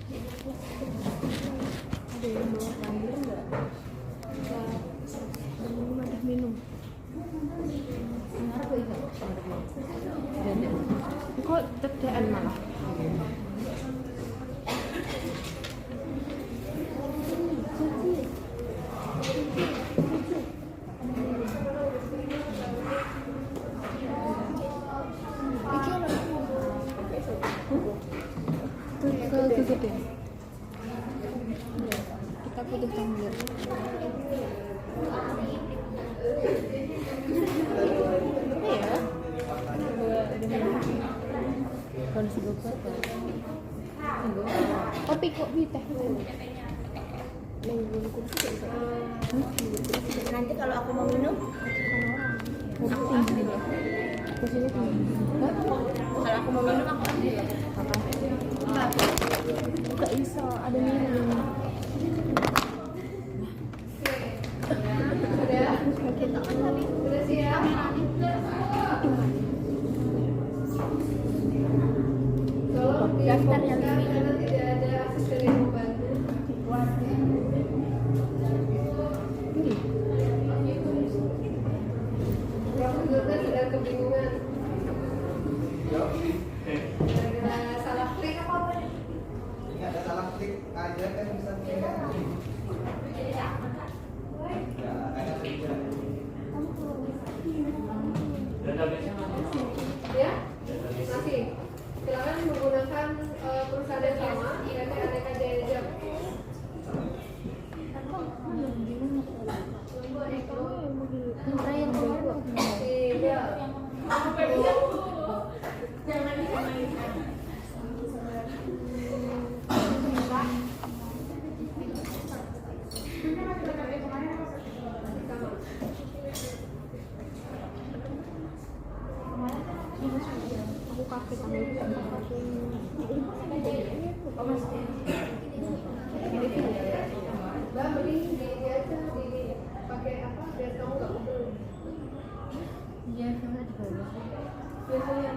Ada yang mau ambil enggak? Belum ada minum. Ngarep kok iso. Kok tetean malah. Gede. Kita butuh tumbler. Iya. Kondisi bobot. Kopi kok teh. Nanti kalau aku mau minum, Kesini kalau aku mau minum aku ambil. Gak bisa, ada minum. Udah siap. Daftar yang karena tidak ada asisten yang membantu. Yang juga sedang kebingungan. Gara-gara salah klik apa? Nggak ada salah klik aja kan bisa pilih. Ya, masih. Silakan menggunakan perusahaan yang sama, PT Aneka Jaya Jam. Iya. Aku kafe tamu Mbak mending di aja pakai apa biar kamu nggak pegel. Iya, sama di bawah. Biasanya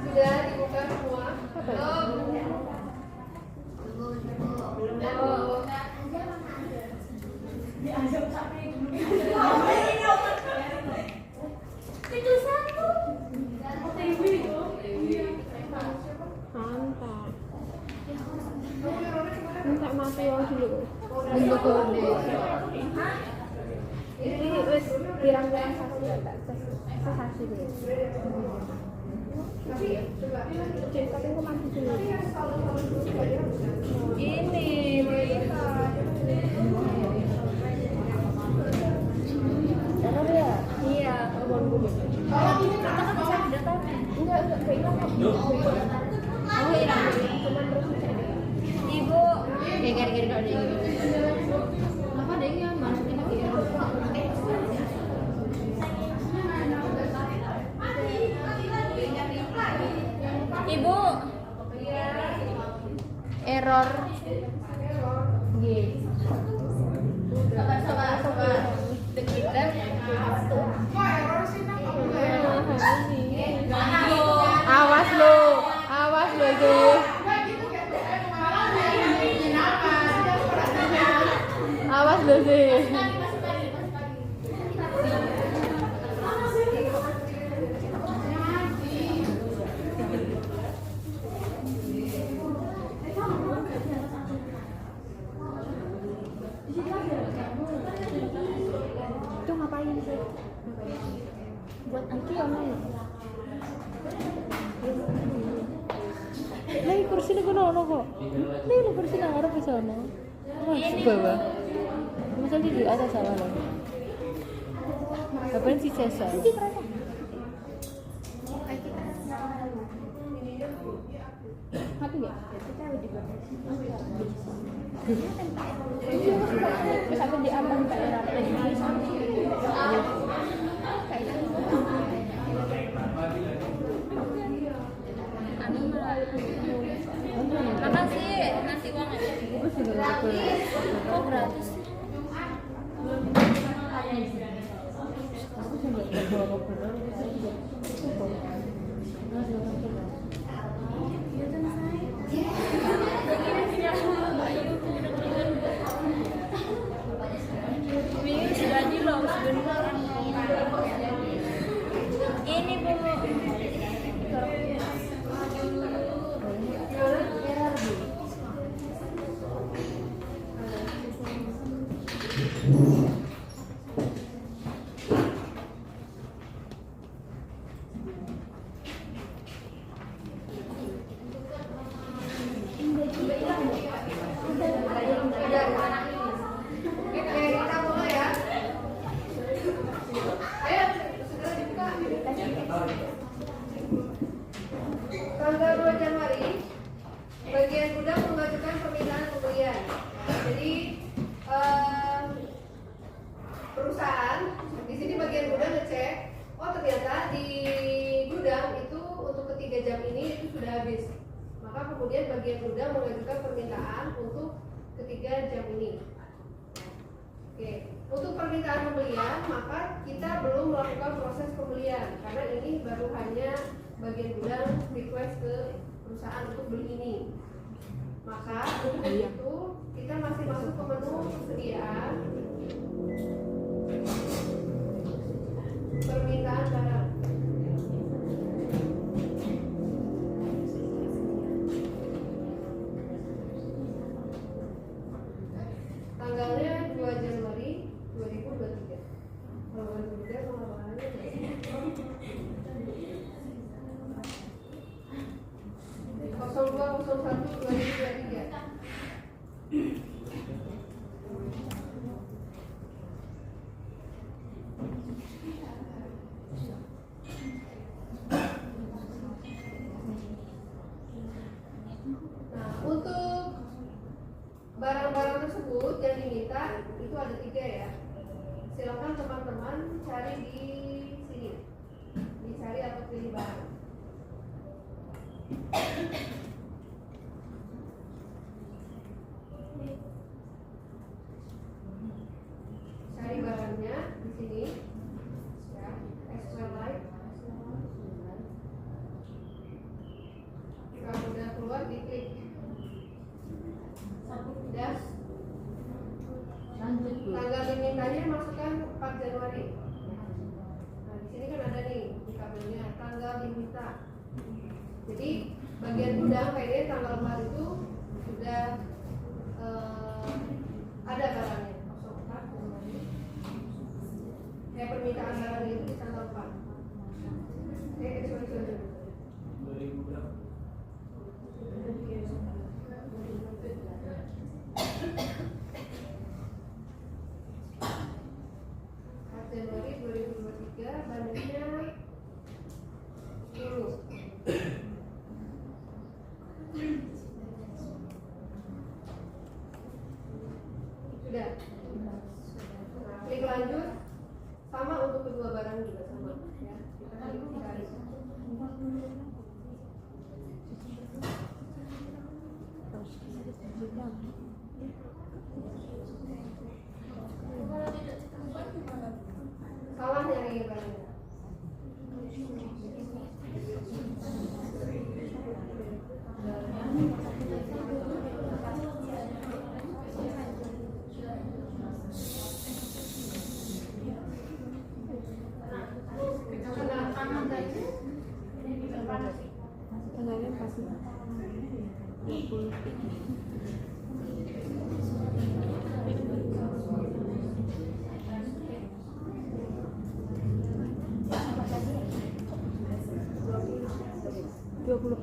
sudah dibuka semua. mantap. Minta mati yang dulu. Untuk kode. Ini wis pirang-pirang sasi tak sasi deh. Tapi aku mati dulu. Ini Benar ya? iya. Abang gue. Kita kan bisa data. Enggak hilang. Aku hilang. Cuman terus Ibu, gara-gara kalau dia gitu. Apa ada yang masukin lagi ya? Ibu, error. G. Sabar. Kita. Awas lo guys. Awas lo sih. Itu ngapain sih? Buat Aki yang mana? Nih kursi ini kena ono kok. Nih lo kursi nang arep bisa ono. Di bawah. Masa di atas salah lo. Apaan sih Cesa? Mati nggak? Bisa aku diambang Pak Era. Apa sih nasi uang aja? Oh gratis. Aku sampai bawa ke habis. Maka kemudian bagian gudang mengajukan permintaan untuk ketiga jam ini. Oke, untuk permintaan pembelian maka kita belum melakukan proses pembelian karena ini baru hanya bagian gudang request ke perusahaan untuk beli ini. Maka untuk itu kita masih masuk ke menu persediaan permintaan barang. Tanggalnya 2 Januari 2023. Kalau 2023 sama bahannya 02/01/2023. Nah, untuk barang-barang tersebut yang diminta itu ada 3 ya. Silakan teman-teman cari di sini, dicari atau pilih barang. Cari barangnya di sini, ya, extra light. Kalau udah keluar diklik. Udah. Tanggal dimintanya masukkan 4 Januari. Nah, di sini kan ada nih di tabelnya tanggal diminta. Jadi bagian gudang kayaknya tanggal 4 itu sudah ada barangnya 04 Januari. Permintaan barang itu di tanggal 4. Sorry. Januari 2023 bandingnya 10. Sudah. Nah, klik lanjut. Sama untuk kedua barang juga sama ya. Kita klik cari. Salah nyari barangnya. Tanggalnya 20.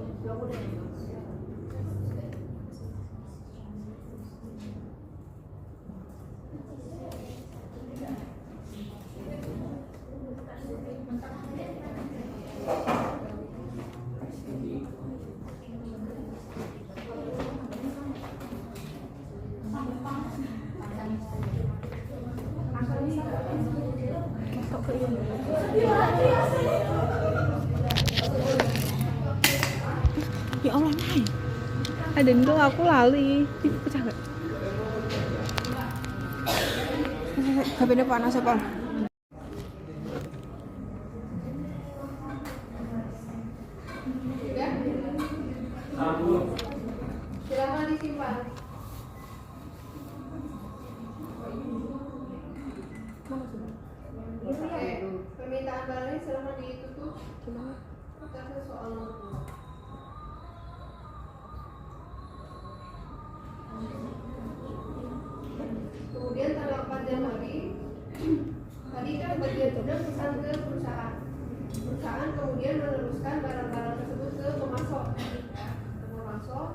Ya Allah, Nay. Ada ndo aku lali. Pecah gak? HP-nya panas apa? Silakan disimpan. Oke, permintaan barangnya silakan ditutup. Kita ke soal nomor 2. Kemudian tanggal 4 Januari tadi kan bagian gudang pesan ke perusahaan. Perusahaan kemudian meneruskan barang-barang tersebut ke pemasok. Pemasok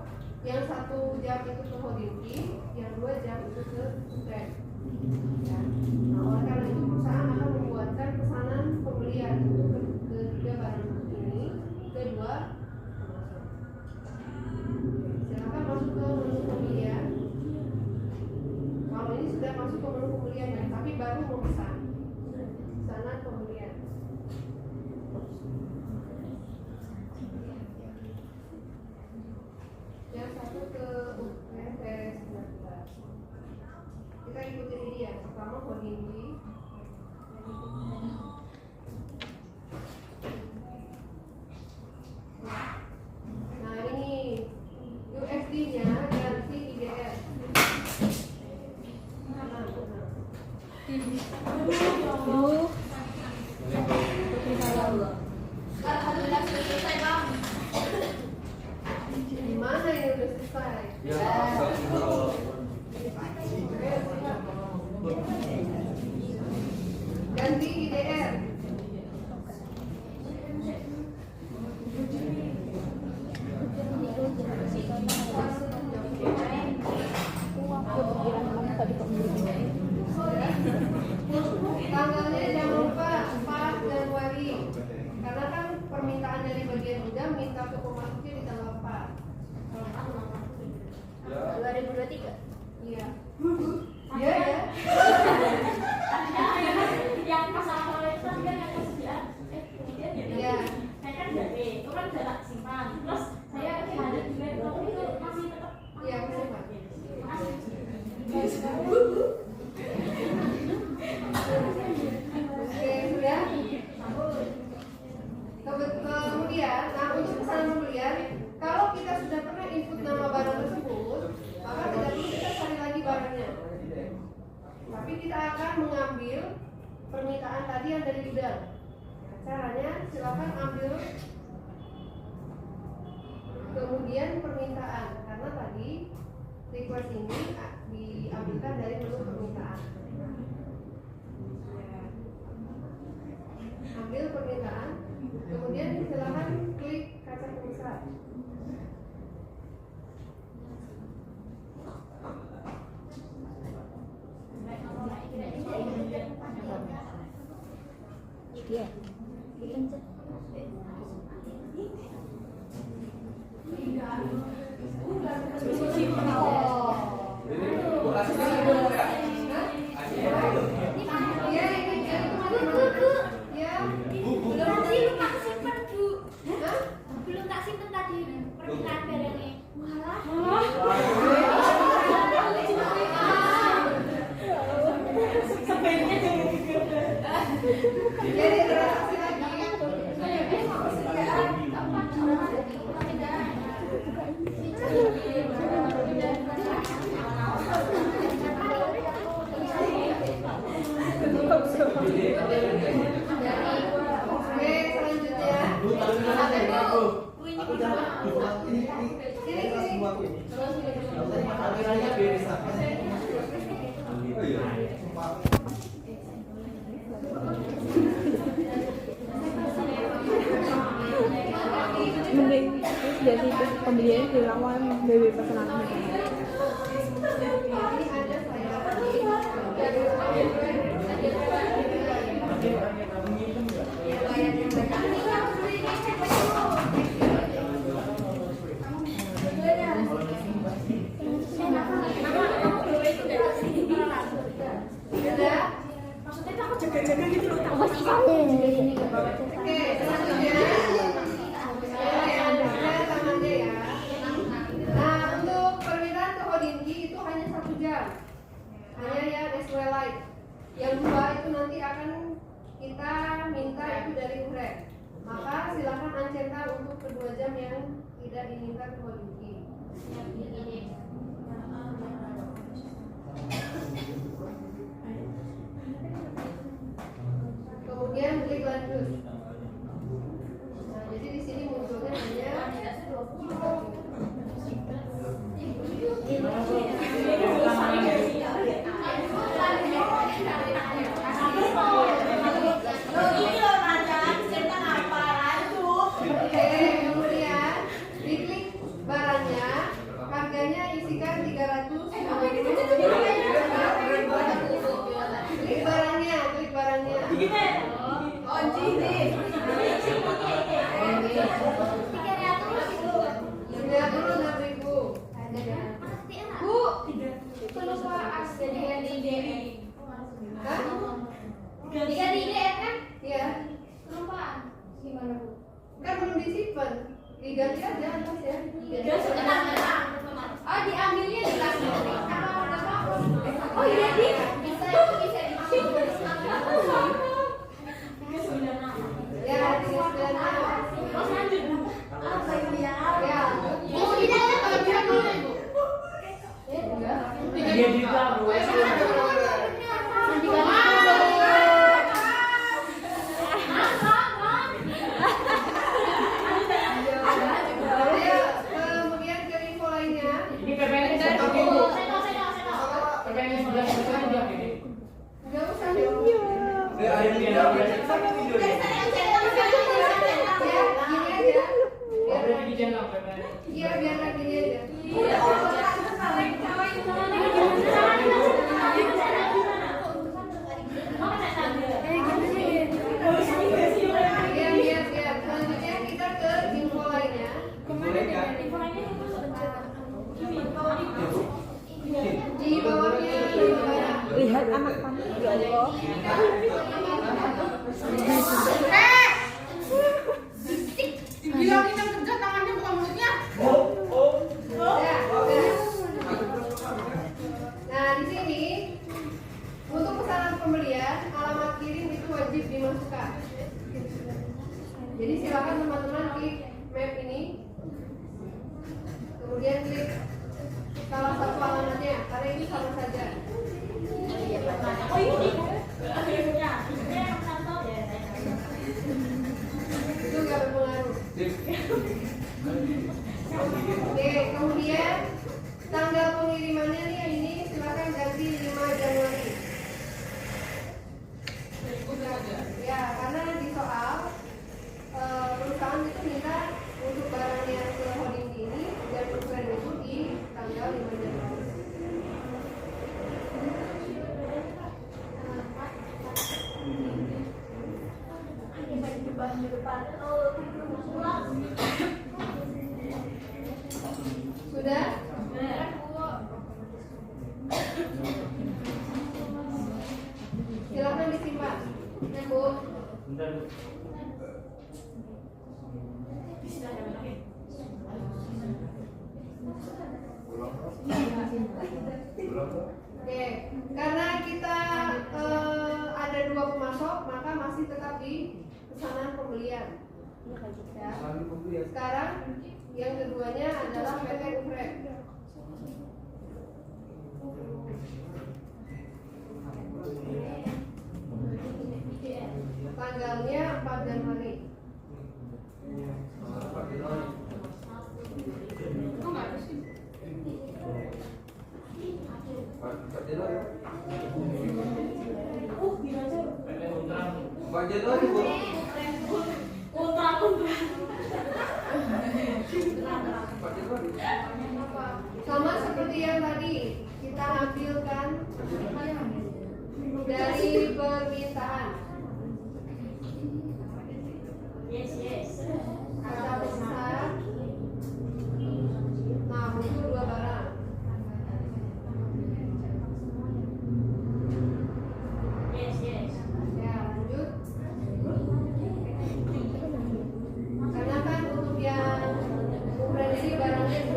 yang 1 jam itu ke Hodinki, yang 2 jam itu ke brand. Ya. Nah, oleh karena itu perusahaan akan membuatkan pesanan pembelian untuk ketiga barang ini, kedua pemasok. Silakan masuk ke menu pembelian. Kalau ini sudah masuk ke menu pembelian ya, tapi baru memesan. Pesanan pembelian. selesai. Ganti IDR. Tanggalnya jangan lupa 4 Januari. Karena kan permintaan dari bagian udang minta ke pemasoknya di tanggal 4. 2023. Iya. Iya ya. Yang pasal itu kan yang kemudian Iya. saya kan jadi itu kan jalan simpan terus saya ada di laptop itu masih tetap Iya, benar, Pak. Oke, sudah. Kemudian, nah untuk pesanan pembelian, kalau kita sudah pernah input nama barang tersebut, maka tidak perlu kita cari lagi barangnya. Tapi kita akan mengambil permintaan tadi yang dari gudang. Caranya silakan ambil kemudian permintaan, karena tadi request ini diambilkan dari menu permintaan. Ambil permintaan, kemudian silakan klik kaca pembesar. Iya. belum tak simpen tadi permintaan barangnya. Jadi transaksi lagi. Oke, selanjutnya. Aku jangan ini semua ini. Akhirnya beres. Oh iya. Mending jadi pembelian dilawan BB pesanan. Oke, selanjutnya. Nah, untuk permintaan ke Hodinki itu hanya 1 jam. Hanya ya sesuai light. Yang 2 itu nanti akan kita minta itu dari Urek. Maka silakan uncental untuk kedua jam yang tidak diminta ke Hodinki. Kemudian klik lanjut. Nah, jadi di sini munculnya hanya kemudian diklik barangnya, harganya isikan 300. Klik barangnya. Oh, jadi 96.000. Bu, kelupaan jadi DE. Hah? Tiga di IDR kan? Iya. Kelupaan. Gimana Bu? Kan belum disimpan. Diganti aja atas ya. Oh, diambilnya di kasih. Oh iya di. Bisa disimpan. Ya, 39. Oh lanjut. Apa ya? Ya. Bu tidak ada kelebihan dulu Bu. Enggak. Dia juga Bu. Kemudian ke info lainnya. Iya, biar lagi aja. Iya. Selanjutnya kita ke info lainnya. Di bawahnya Lihat anak kamu, ya Allah. Bilangin yang kerja tangannya bukan mulutnya. Nah, di sini untuk pesanan pembelian alamat kirim itu wajib dimasukkan. Jadi silakan teman-teman klik map ini, kemudian klik salah satu alamatnya karena ini sama saja. Oh ini. Itu nggak berpengaruh. Oke, kemudian tanggal pengirimannya nih ini silakan ganti 5 Januari. Ya, karena di soal perusahaan itu minta untuk barang yang ke holding ini dan ukuran itu di tanggal 5 Januari. Sudah? Silakan disimpan. Ya, Bu. Oke, karena kita ada 2 pemasok, maka masih tetap di pesanan pembelian. Ya. Sekarang yang keduanya adalah PT Ufred. Tanggalnya 4 Januari. Kok nggak ada sih? Sama seperti yang tadi kita ambilkan dari permintaan. Kata besar. Nah, itu 2 barang. Ya, lanjut. Karena kan untuk yang ukuran ini barangnya 2.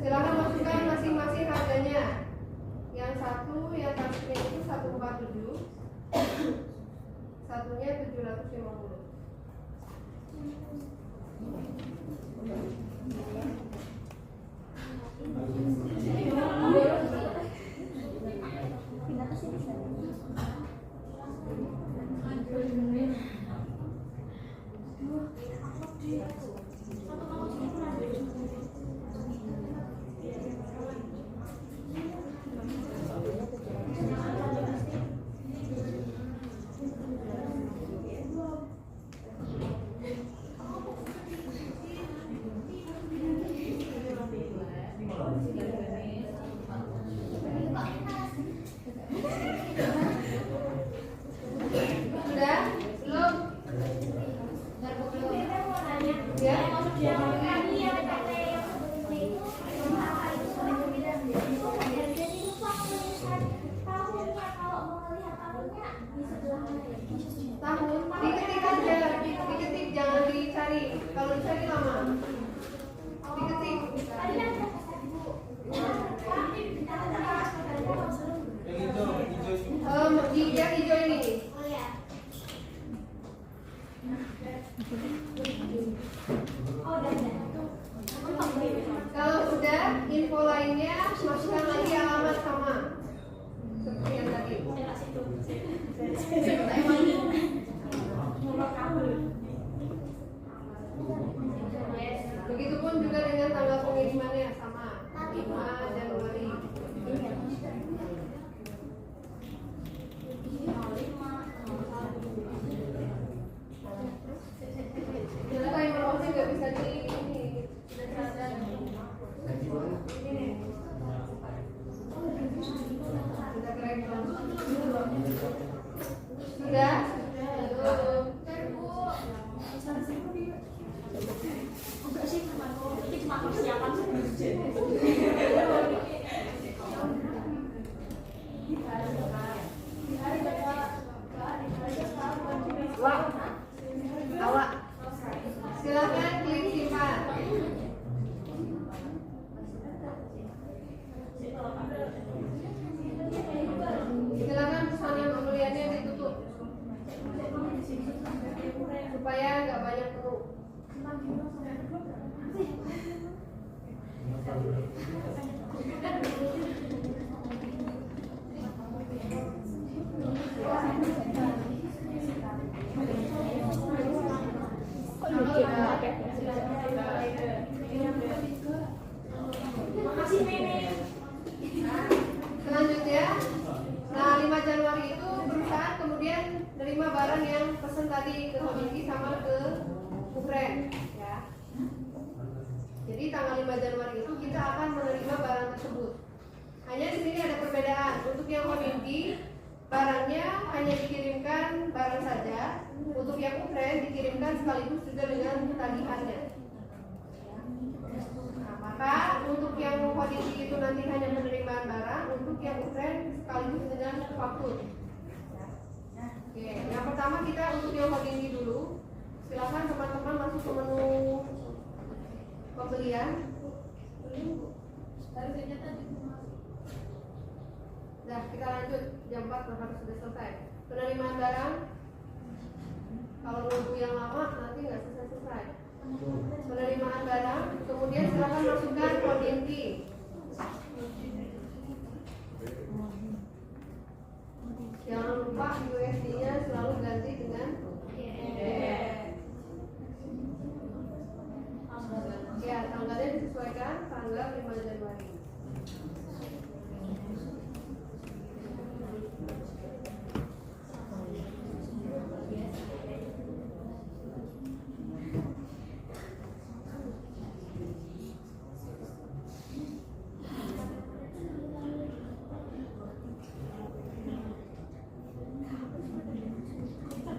Silakan masukkan masing-masing harganya. Yang satu, yang tarifnya itu 147, satunya 750. Sudah? Belum? Ya? Tahun diketik aja, diketik jangan dicari. Kalau dicari lama. Diketik. Yang hijau ini. Kalau sudah, info lainnya masukkan lagi alamat sama seperti yang tadi. Yes. Silakan klik simpan. Silakan pesanan pembeliannya ditutup supaya nggak banyak penuh. Kok lucu banget ya? Selanjutnya, nah 5 Januari itu perusahaan kemudian nerima barang yang pesan tadi ke Hominki sama ke Kufren, ya. Jadi tanggal 5 Januari itu kita akan menerima barang tersebut. Hanya di sini ada perbedaan. Untuk yang Hominki barangnya hanya dikirimkan barang saja. Untuk yang Kufren dikirimkan sekaligus juga dengan tagihannya. Maka untuk yang Hominki itu nanti hanya penerimaan barang, untuk yang Kufren sekaligus dengan faktur. Oke, yang pertama kita untuk yang Hominki dulu. Silakan teman-teman masuk ke menu pembelian. Nah, kita lanjut jam 4 harus sudah selesai. Penerimaan barang. Kalau nunggu yang lama nanti nggak selesai. Penerimaan barang, kemudian silakan masukkan Hominki. Jangan lupa USD-nya selalu ganti dengan ya, tanggalnya disesuaikan tanggal 5 Januari.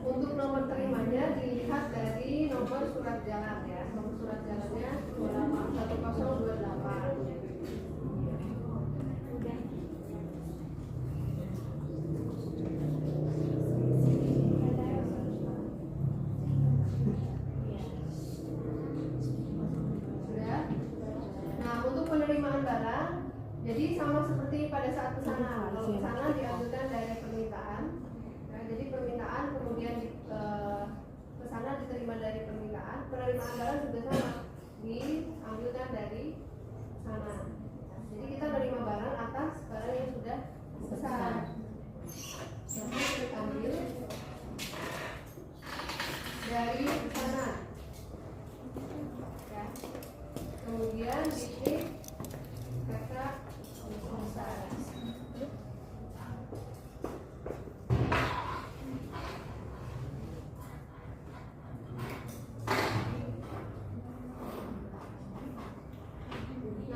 Untuk nomor terimanya dilihat dari nomor surat jalan, ya. Nomor surat jalannya 1028. Sudah. Nah, untuk penerimaan barang, jadi sama seperti pada saat pesanan. Kalau pesanan diajukan dari permintaan. Jadi permintaan kemudian pesanan diterima dari permintaan, penerimaan barang juga sama, diambilkan dari pesanan. Jadi kita menerima barang atas barang yang sudah pesan. Nanti kita ambil dari pesanan, ya. Kemudian diklik kata pesan.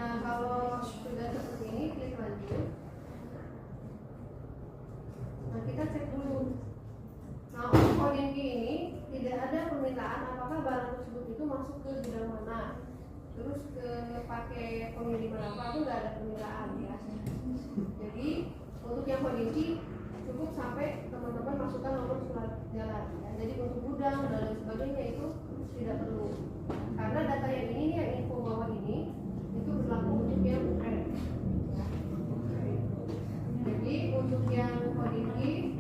Nah, kalau sudah seperti ini, klik lanjut. Nah, kita cek dulu. Nah, untuk Hominki ini tidak ada permintaan apakah barang tersebut itu masuk ke gudang mana, terus ke pakai pengiriman apa, itu nggak ada permintaan, ya. Jadi untuk yang Hominki cukup sampai teman-teman masukkan nomor surat jalan, ya. Jadi untuk gudang dan lain sebagainya itu tidak perlu, karena data yang ini, yang info bawah ini itu berlaku untuk yang Kufren. Jadi untuk yang Hominki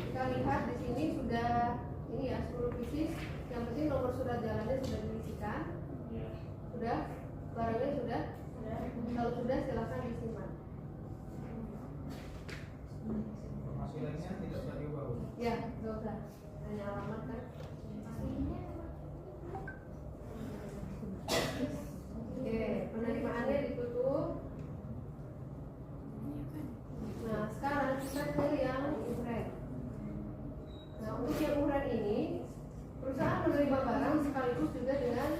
kita lihat di sini sudah ini, ya, 10 pieces. Yang penting nomor surat jalannya sudah diisikan, sudah, barangnya sudah. Kalau sudah silakan disimpan. Informasi lainnya tidak usah diubah. Ya, nggak usah, hanya alamat kan. Oke, penerimaannya ditutup. Nah, sekarang kita ke yang Kufren. Nah, untuk yang Kufren ini perusahaan menerima barang sekaligus juga dengan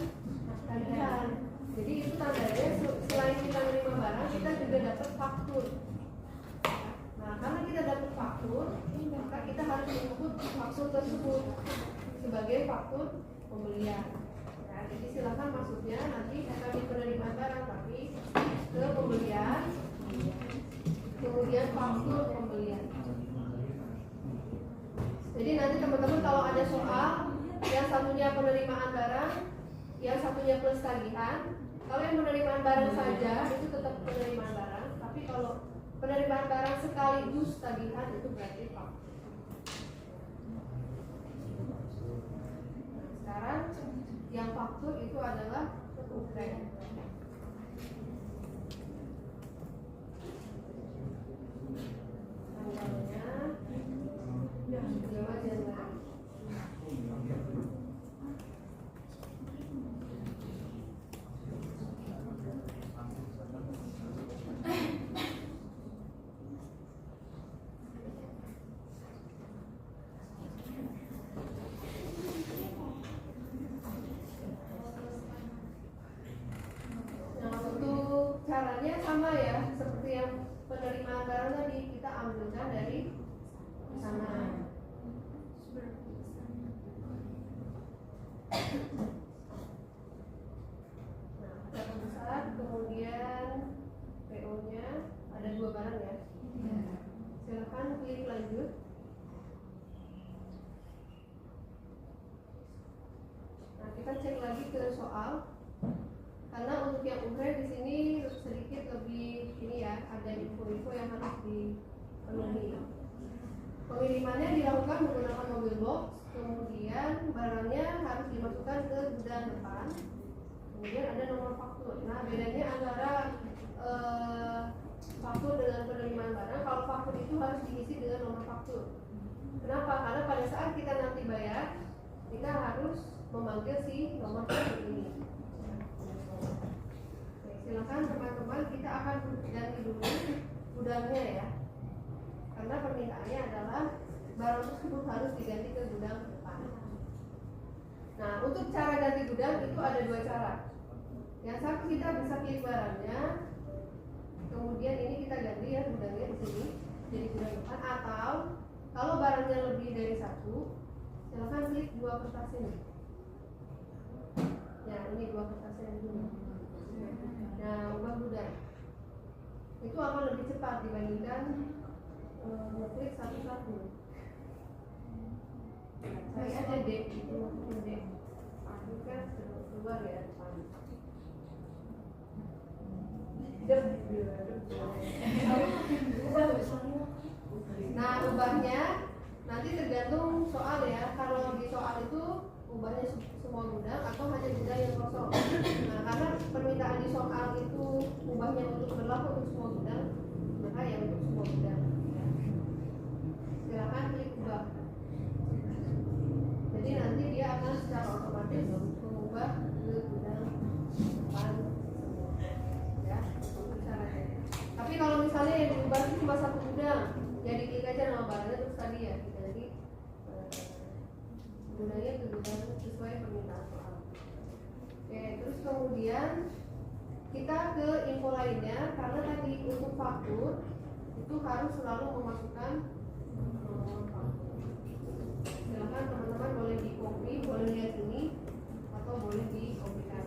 tagihan. Jadi itu tandanya selain kita menerima barang, kita juga dapat faktur. Nah, karena kita dapat faktur, maka kita harus input faktur tersebut sebagai faktur pembelian. Ya, jadi silakan masuknya nanti akan di penerimaan barang, tapi ke pembelian, kemudian faktur pembelian. Jadi nanti teman-teman kalau ada soal yang satunya yang satunya plus tagihan. Kalau yang penerimaan barang saja itu tetap penerimaan barang, tapi kalau penerimaan barang sekaligus tagihan itu berarti faktur. Nah, sekarang yang faktur itu adalah ukren. Tanggalnya 5 Januari. Nah, untuk caranya sama ya, seperti yang penerimaan barang tadi, kita ambilkan dari pesanan. Nah, kita pemesan, kemudian PO-nya ada 2 barang ya. Silakan klik lanjut. Nah, kita cek lagi ke soal. Karena untuk yang ukren di sini sedikit lebih ini ya, ada info-info yang harus dipenuhi. Pengirimannya dilakukan menggunakan mobil box, kemudian barangnya harus dimasukkan ke gudang depan, kemudian ada nomor faktur. Nah, bedanya antara faktur dengan penerimaan barang, kalau faktur itu harus diisi dengan nomor faktur. Kenapa? Karena pada saat kita nanti bayar, kita harus memanggil si nomor faktur ini. Silakan teman-teman, kita akan ganti dulu gudangnya ya, karena permintaannya adalah barang tersebut harus diganti ke gudang depan. Nah, untuk cara ganti gudang itu ada 2 cara. Yang satu, kita bisa klik barangnya, kemudian ini kita ganti ya gudangnya di sini jadi gudang depan, atau kalau barangnya lebih dari 1, silakan klik 2 kertas ini. Ya, ini 2 kertas yang dulu. Nah, ubah gudang itu akan lebih cepat dibandingkan ngeklik satu-satu. Saya ada D itu D. Ini kan keluar ya depan. Nah, ubahnya nanti tergantung soal ya. Kalau di soal itu ubahnya semua gudang atau hanya gudang yang kosong. Nah, karena permintaan di soal itu ubahnya untuk berlaku untuk semua gudang, maka ya untuk semua gudang. Silakan klik ubah. Jadi nanti dia akan secara otomatis mengubah ke gudang depan semua. Ya, untuk caranya. Tapi kalau misalnya yang diubah itu cuma 1 gudang, ya diklik aja nama barangnya terus tadi ya. Jadi gudangnya ke gudang sesuai permintaan soal. Oke, terus kemudian kita ke info lainnya, karena tadi untuk faktur itu harus selalu memasukkan nomor faktur. Silakan teman-teman boleh di copy, boleh lihat ini, atau boleh di kopikan.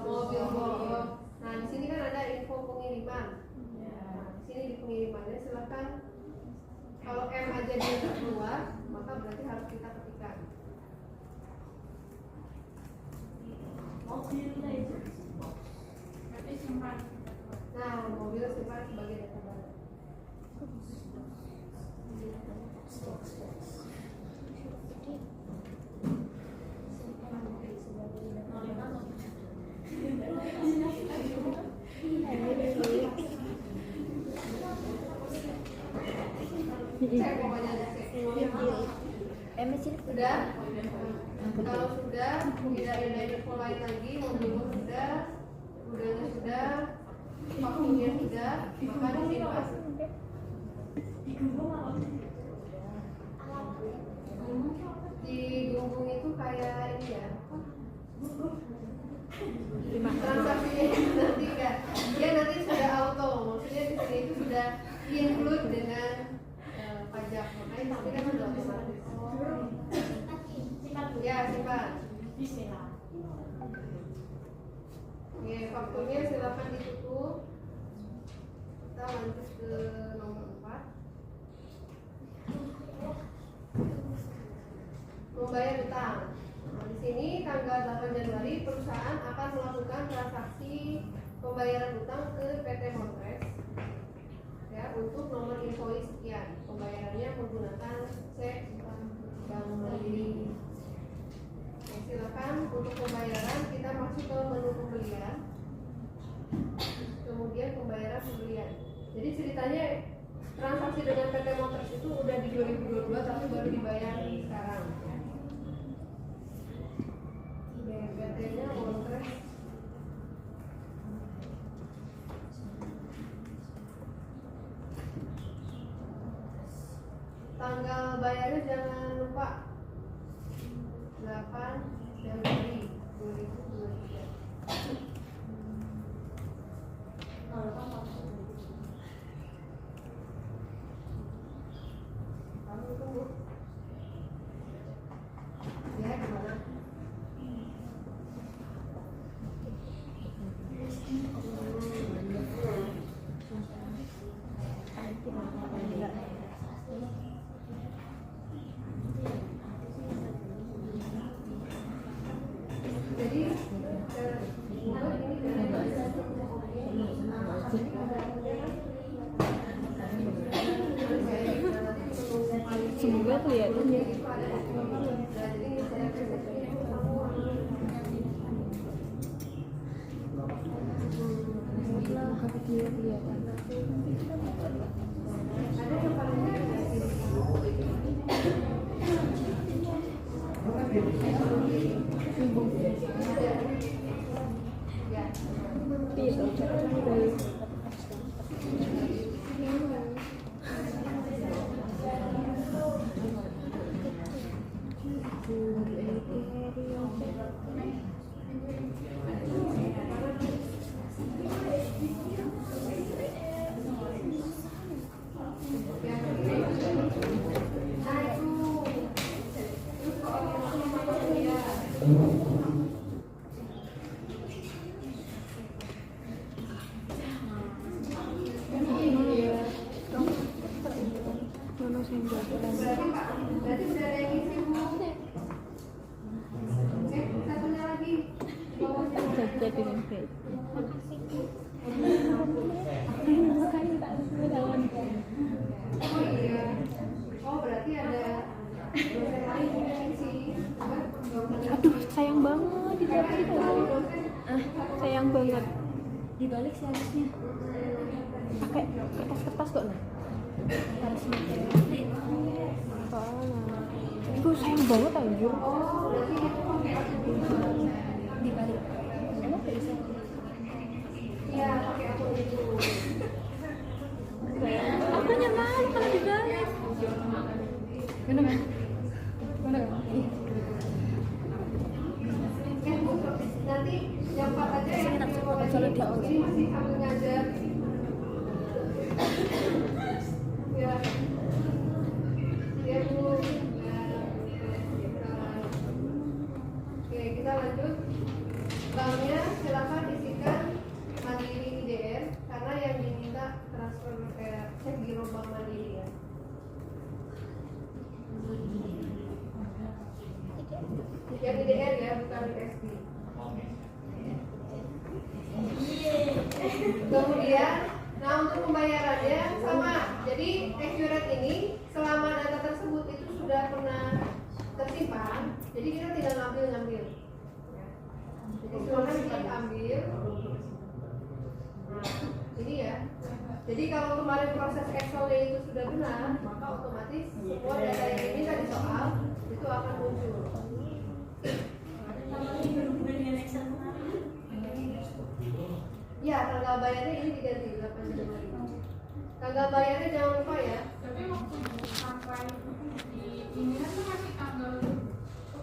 Mobil box. Nah, di sini kan ada info pengiriman. Nah, di sini di pengirimannya silakan, kalau M aja dia nggak keluar, maka berarti harus kita ketikkan. Nah, mobil simpan sebagai data barang. Cek pokoknya cek. Sudah? Kalau sudah, tidak ada info lain lagi, mobilnya sudah, gudangnya sudah, fakturnya sudah, maka disimpan. Di Gunggung itu kayak ini ya. Transaksinya nanti enggak. Dia nanti sudah auto, maksudnya di sini itu sudah include dengan pajak. Makanya tapi kan udah otomatis. Ya, simpan. Oke, waktunya silakan ditutup. Kita lanjut ke nomor 4. Membayar utang. Nah, di sini tanggal 8 Januari perusahaan akan melakukan transaksi pembayaran utang ke PT Montres ya untuk nomor invoice sekian. Pembayarannya menggunakan cek Bank Mandiri. Oke, silakan untuk pembayaran kita masuk ke menu pembelian. Kemudian pembayaran pembelian. Jadi ceritanya transaksi dengan PT Montres itu udah di 2022 tapi baru dibayar sekarang. PT-nya Montres. Tanggal bayarnya jangan lupa 8 Januari 2023. Kamu tunggu. Ya, gimana? Semoga kelihatan ya. Berarti udah ada yang isi, Bu. Satunya lagi. Saja dengan baik. Oh iya. Oh berarti ada dosen lain yang isi. Aduh, sayang banget dibalik itu. Sayang banget. Dibalik sih harusnya. Pakai kertas-kertas kok nah. Harusnya. Itu sayang banget anjir. Oh berarti Dibalik. Emang bisa? iya pakai akun itu. Apanya malu kalau dibalik? Mana kan? Mana kan? Bu, nanti yang 4 aja ya. Ini masih sambil ngajar. Ya. Ya Bu. Oke, kita lanjut. Banknya silakan isikan Mandiri IDR karena yang diminta transfer cek giro Bank Mandiri ya. Yang IDR ya, bukan USD. Kemudian, nah untuk pembayarannya sama. Jadi accurate ini selama data tersebut itu sudah pernah tersimpan, jadi kita tidak ngambil. Jadi silakan diambil. Nah, ini ya. Jadi kalau kemarin proses Excel-nya itu sudah benar, maka otomatis semua data yang diminta di soal itu akan muncul. Ya, tanggal bayarnya ini diganti 8 Januari. Tanggal bayarnya jangan lupa ya.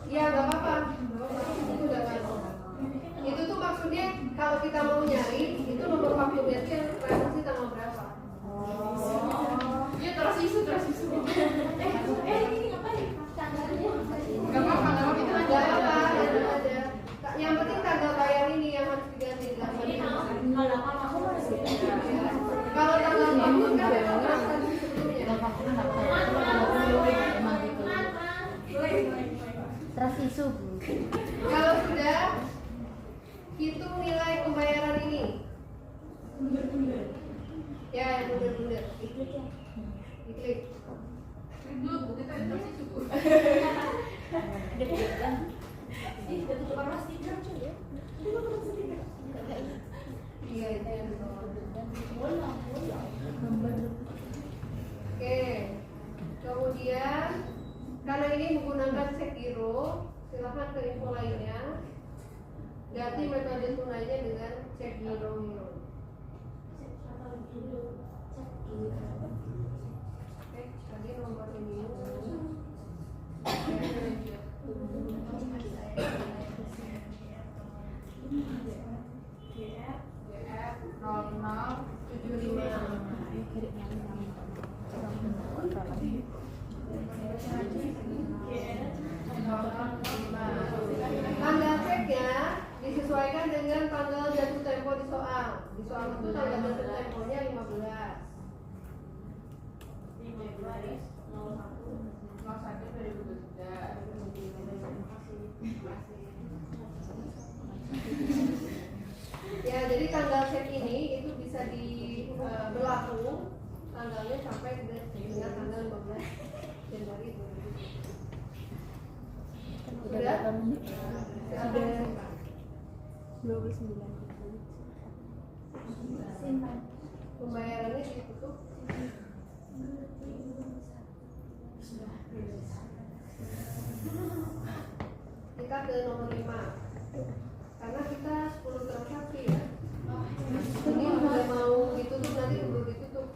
Ya nggak apa-apa. Itu udah kan. Itu tuh maksudnya kalau kita mau nyari itu nomor fakturnya itu yang referensi tanggal berapa? Ya terus isu. Ini ngapain? Gak apa-apa, itu aja. Nggak apa-apa, itu aja. Yang penting tanggal bayar ini yang harus diganti. Kalau tanggal faktur kan memang referensi sebelumnya. Terus isu. Kalau sudah hitung nilai pembayaran ini. Ya, yang bunder-bunder. Diklik ya. Diklik. Iya, itu yang Oke. Kemudian karena ini menggunakan cek giro, silakan ke info lainnya. Ganti metode tunainya dengan cek giro. Oke, tadi nomor ini. GF 0075. Tanggal ceknya disesuaikan dengan tanggal jatuh tempo di soal. Di soal itu tanggal jatuh temponya 15. Ya, jadi tanggal cek ini itu bisa berlaku tanggalnya sampai dengan tanggal 15 Januari 2020. Udah berapa menit? Sudah 29. Pembayarannya ditutup. Kita ke nomor 5. Karena kita 10 transaksi ya. Ini udah mau ditutup, nanti keburu ditutup.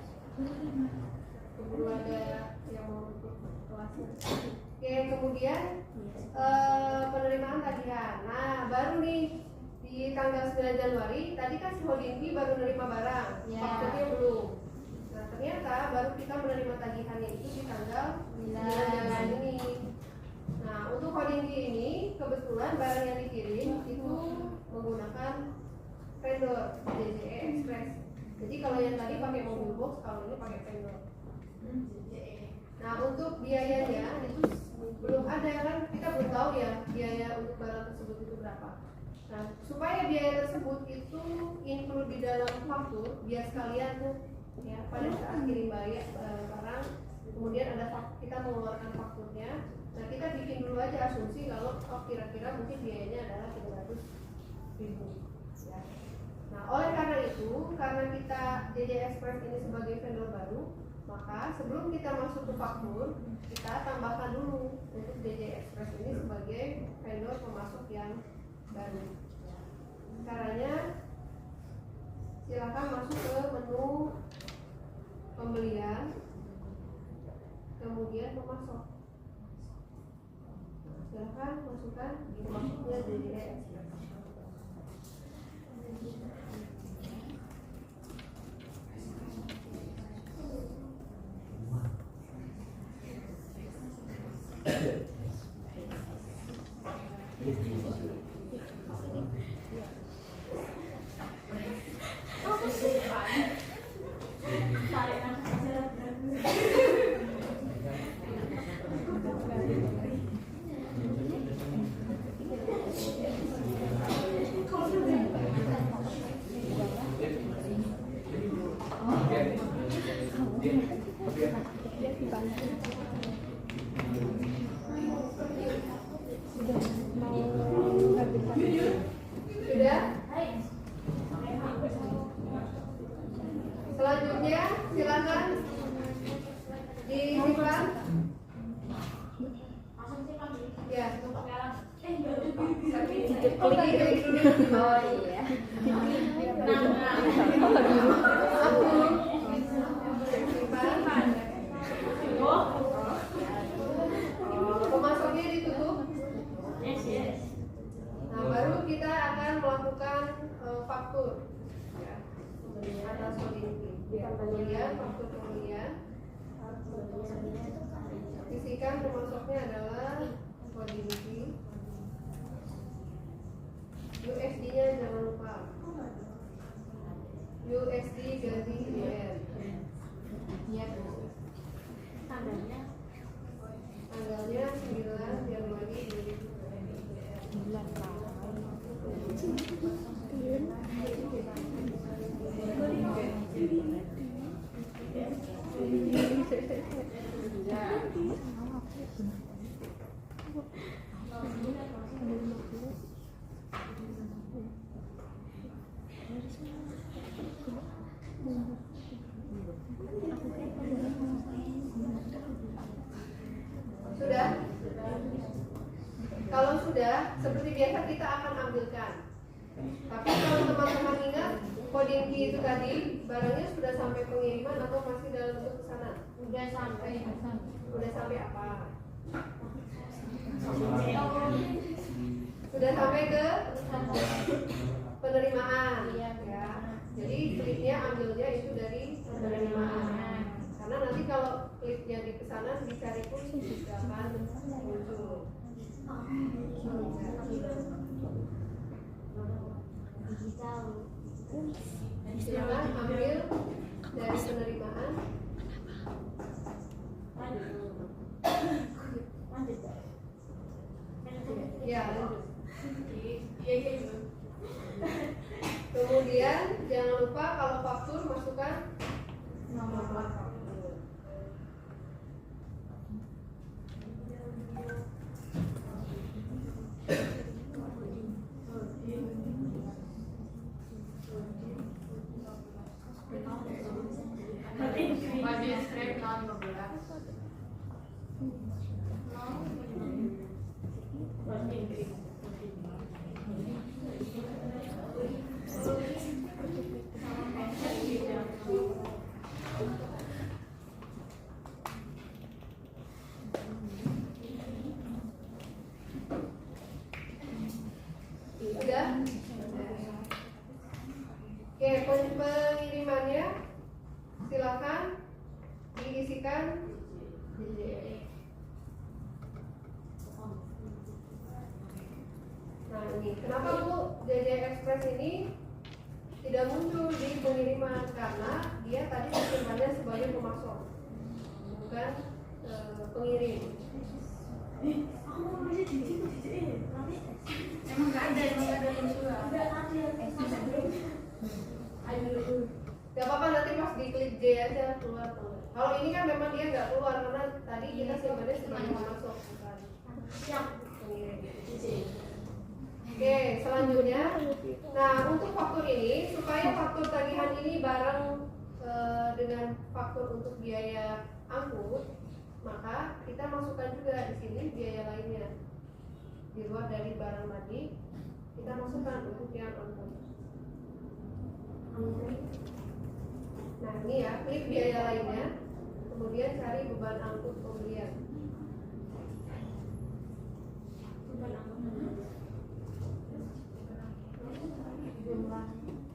Keburu ada yang mau tutup kelasnya. Oke, kemudian penerimaan tagihan. Nah, baru nih di tanggal 9 Januari, tadi kan si holding fee baru menerima barang, fakturnya belum. Nah, ternyata baru kita menerima tagihannya itu di tanggal 9 Januari ini. Nah, untuk holding fee ini kebetulan barang yang dikirim itu menggunakan vendor JJE Express. Jadi kalau yang tadi pakai mobil box, kalau ini pakai vendor. Nah, untuk biayanya itu belum ada kan, kita belum tahu ya biaya untuk barang tersebut itu berapa. Nah, supaya biaya tersebut itu include di dalam faktur, biar sekalian tuh ya pada saat kirim barang, kemudian ada kita mengeluarkan fakturnya. Nah, kita bikin dulu aja asumsi kalau kira-kira mungkin biayanya adalah 300.000 ya. Nah, oleh karena itu, karena kita JJE Express ini sebagai vendor baru, maka sebelum kita masuk ke faktur, kita tambahkan dulu untuk JJE Express ini sebagai vendor pemasok yang baru. Caranya silakan masuk ke menu pembelian, kemudian pemasok. Silakan masukkan pemasoknya JJE Express. Sudah? Selanjutnya silakan disimpan. Ya. Oh iya. Simpan. Kemudian faktur kemudian isikan pemasoknya adalah commodity. USD-nya jangan lupa. USD ganti yen. Iya. Tanggalnya Tanggalnya 9 Januari 2020. 9 tahun. Sudah? Kalau sudah, seperti biasa kita akan ambilkan. Tapi kalau teman-teman ingat, coding key itu tadi, barangnya sudah sampai pengiriman atau masih dalam bentuk pesanan? udah sampai. Sudah sampai apa? Sudah sampai ke penerimaan. Iya. Ya. Jadi klipnya ambilnya itu dari penerimaan. Karena nanti kalau klipnya di pesanan dicari pun tidak akan muncul. Silakan ambil dari penerimaan. Ya, lanjut. Kemudian jangan lupa kalau faktur masukkan nomor faktur. Sudah? Oke, pengirimannya silakan diisikan. Nah ini, kenapa Bu JJ Express ini tidak muncul di pengiriman? Karena dia tadi tersimpannya sebagai pemasok, bukan pengirim. Emang nggak ada yang jual. Gak apa-apa, nanti pas diklik J aja keluar. Kalau ini kan memang dia nggak keluar karena tadi kita simpannya sebagai pemasok, bukan pengirim. Oke, selanjutnya. Nah, untuk faktur ini, supaya faktur tagihan ini bareng dengan faktur untuk biaya angkut, maka kita masukkan juga di sini biaya lainnya. Di luar dari barang tadi, kita masukkan untuk yang angkut. Nah, ini ya, klik biaya lainnya, kemudian cari beban angkut pembelian. Jumlah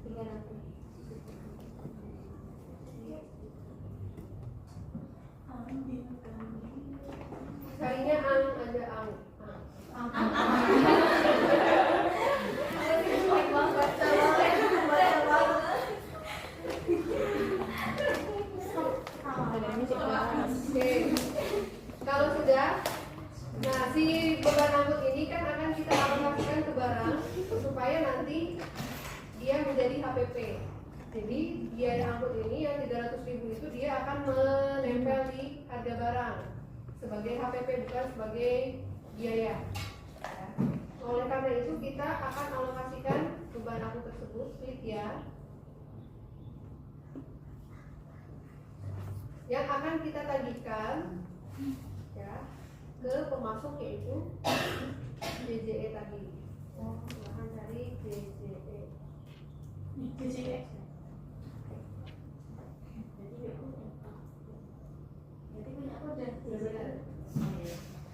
300. Carinya ang aja ang. Oke, kalau sudah, nah si beban angkut ini kan akan kita alokasikan ke barang supaya nanti dia menjadi HPP. Jadi biaya angkut ini yang 300.000 itu dia akan menempel di harga barang sebagai HPP, bukan sebagai biaya. Oleh karena itu kita akan alokasikan beban angkut tersebut, klik ya. Yang akan kita tagihkan ya ke pemasok yaitu JJE tadi. Silahkan cari JJE.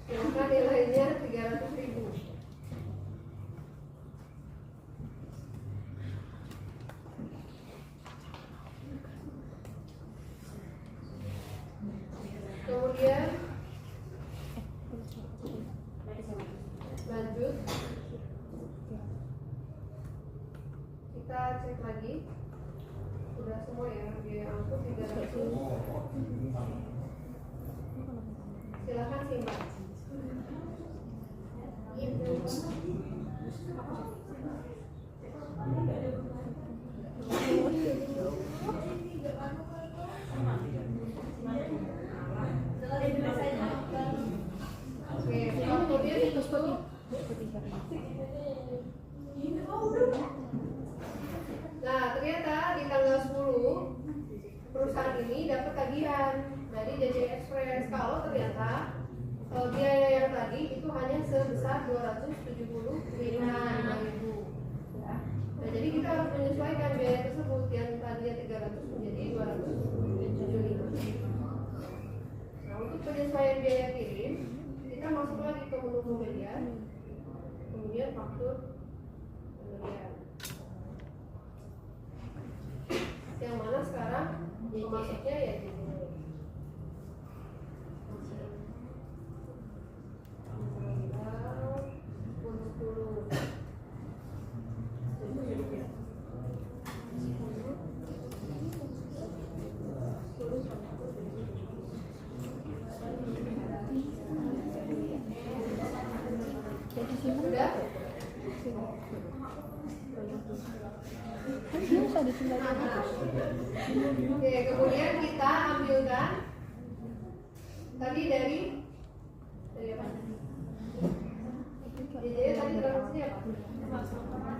Silahkan nilainya 300.000. Kemudian lanjut, kita cek lagi. Udah semua ya, biaya angkut 300. Silakan simak. Oke, kemudian itu nah, ternyata di tanggal 10 perusahaan ini dapat tagihan dari JJ Express. Kalau ternyata biaya yang tadi itu hanya sebesar 275.000. Nah, jadi kita harus menyesuaikan biaya tersebut yang tadinya 300 menjadi 275. Nah, untuk penyesuaian biaya kirim, kita masuk lagi ke menu pembelian, kemudian faktur pembelian. Yang mana sekarang masuknya ya JJ. Sudah? Oke, kemudian kita ambilkan tadi dari apa? Jadi tadi transaksinya apa?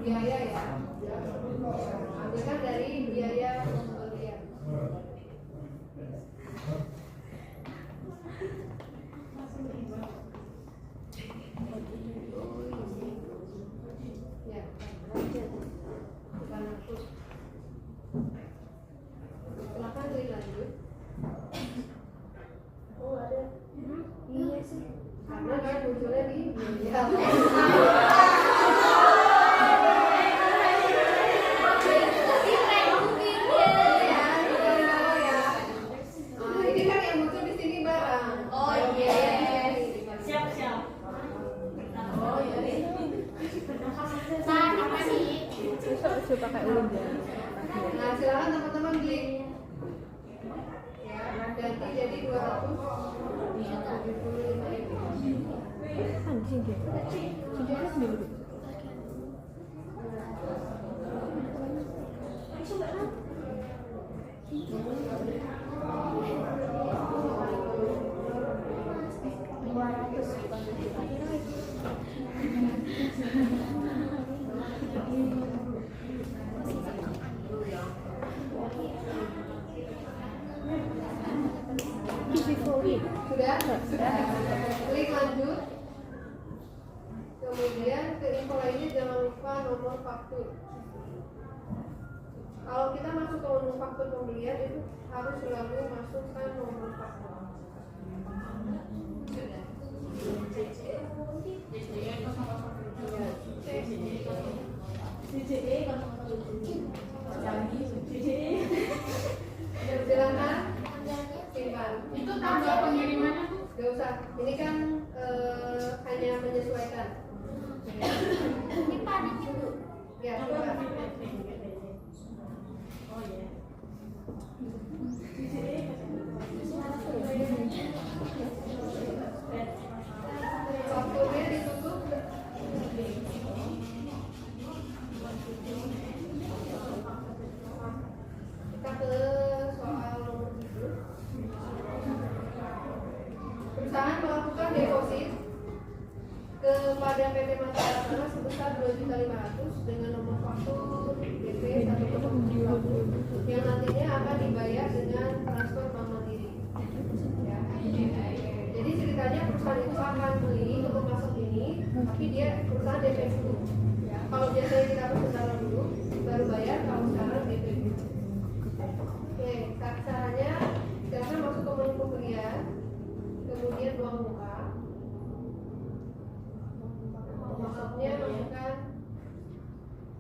Biaya ya. Ambilkan dari biaya pembelian. Ya, bukan hapus. Silakan klik lanjut. Oh ada. Iya sih. Karena kan munculnya di media. Ini kan yang muncul di sini barang. Oh iya. Siap. Oh iya. Nah, apa sih? Coba pakai ulun ya. Nah, silakan teman-teman klik. Ya, ganti jadi 275.000. Anjing dia. Sudah kan dulu. Sudah? Klik lanjut. Kemudian ke info lainnya jangan lupa nomor faktur. Kalau kita masuk ke nomor faktur pembelian itu harus selalu masukkan nomor faktur. Silakan simpan. Itu tanggal pengirimannya Bu? Gak usah. Ini kan hanya menyesuaikan. Simpan dulu. Ya, simpan. Oh iya. Fakturnya ditutup. Kita ke soal nomor 7. Perusahaan melakukan deposit kepada PT Matahari Tanah sebesar 2.500.000 dengan nomor faktur BP 1,40 yang nantinya akan dibayar dengan transfer bank mandiri. Ya. Jadi ceritanya perusahaan itu akan beli untuk masuk ini, tapi dia perusahaan DP dulu. Ya. Kalau biasanya kita bersaudara dulu, baru bayar. Kalau sekarang DP dulu. Oke, caranya silakan masuk ke menu pembelian, kemudian uang muka. Maksudnya masukkan